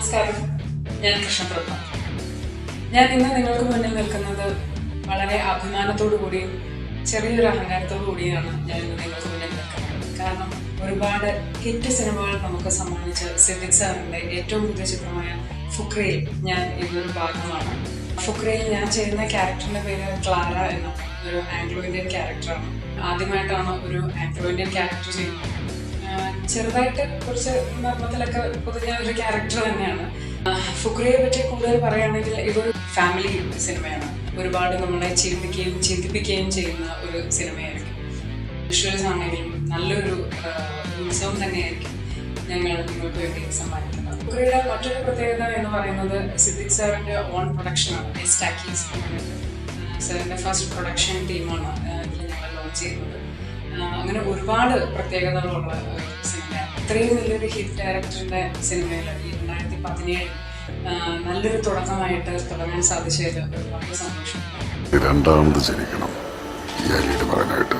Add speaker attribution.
Speaker 1: നമസ്കാരം, ഞാൻ കൃഷ്ണപ്രഭ. ഞാൻ ഇന്ന് നിങ്ങൾക്ക് മുന്നിൽ നിൽക്കുന്നത് വളരെ അഭിമാനത്തോടു കൂടിയും ചെറിയൊരു അഹങ്കാരത്തോടു കൂടിയാണ് ഞാൻ ഇന്ന് നിങ്ങൾക്ക് മുന്നിൽ നിൽക്കുന്നത്. കാരണം ഒരുപാട് ഹിറ്റ് സിനിമകൾ നമുക്ക് സമ്മാനിച്ച സിദ്ദിഖ് സാറിൻ്റെ ഏറ്റവും പുതിയ ചിത്രമായ ഫുക്രയിൽ ഞാൻ ഇതൊരു ഭാഗമാണ്. ഫുക്രയിൽ ഞാൻ ചെയ്യുന്ന ക്യാരക്ടറിൻ്റെ പേര് ക്ലാര എന്ന ഒരു ആംഗ്ലോ ഇന്ത്യൻ ക്യാരക്ടറാണ്. ആദ്യമായിട്ടാണ് ഒരു ആംഗ്ലോ ഇന്ത്യൻ ക്യാരക്ടർ ചെയ്യുന്നത്. ചെറുതായിട്ട് കുറച്ച് നർമ്മത്തിലൊക്കെ പൊതുഞ്ഞ ഒരു ക്യാരക്ടർ തന്നെയാണ്. ഫുക്രയെ പറ്റി കൂടുതൽ പറയുകയാണെങ്കിൽ ഇതൊരു ഫാമിലി സിനിമയാണ്. ഒരുപാട് നമ്മളെ ചിന്തിപ്പിക്കുകയും ചെയ്യുന്ന ഒരു സിനിമയായിരിക്കും. വിഷ്വൽസ് ആണെങ്കിലും നല്ലൊരു ഉത്സവം തന്നെയായിരിക്കും ഞങ്ങൾ നിങ്ങൾക്ക് വേണ്ടി സമ്മാനിക്കുന്നത്. ഫുക്രയുടെ മറ്റൊരു പ്രത്യേകത എന്ന് പറയുന്നത് സിദ്ദിഖ് സാറിൻ്റെ ഓൺ പ്രൊഡക്ഷനാണ്. എസ്റ്റാക്കീസ് സാറിൻ്റെ ഫസ്റ്റ് പ്രൊഡക്ഷൻ ടീമാണ് ഇതിൽ ഞങ്ങൾ ലോഞ്ച് ചെയ്യുന്നത്. അങ്ങനെ ഒരുപാട് പ്രത്യേകതകളുള്ള സിനിമയാണ്. ഇത്രയും വലിയൊരു ഹിറ്റ് ഡയറക്ടറിൻ്റെ സിനിമയിൽ ഈ 2017 നല്ലൊരു തുടക്കമായിട്ട് തുടങ്ങാൻ സാധിച്ചതിൽ ഒരുപാട് സന്തോഷമുണ്ട്.
Speaker 2: രണ്ടാമത് ജനിക്കണം ഈ അലിയുടെ പറയാനായിട്ട്.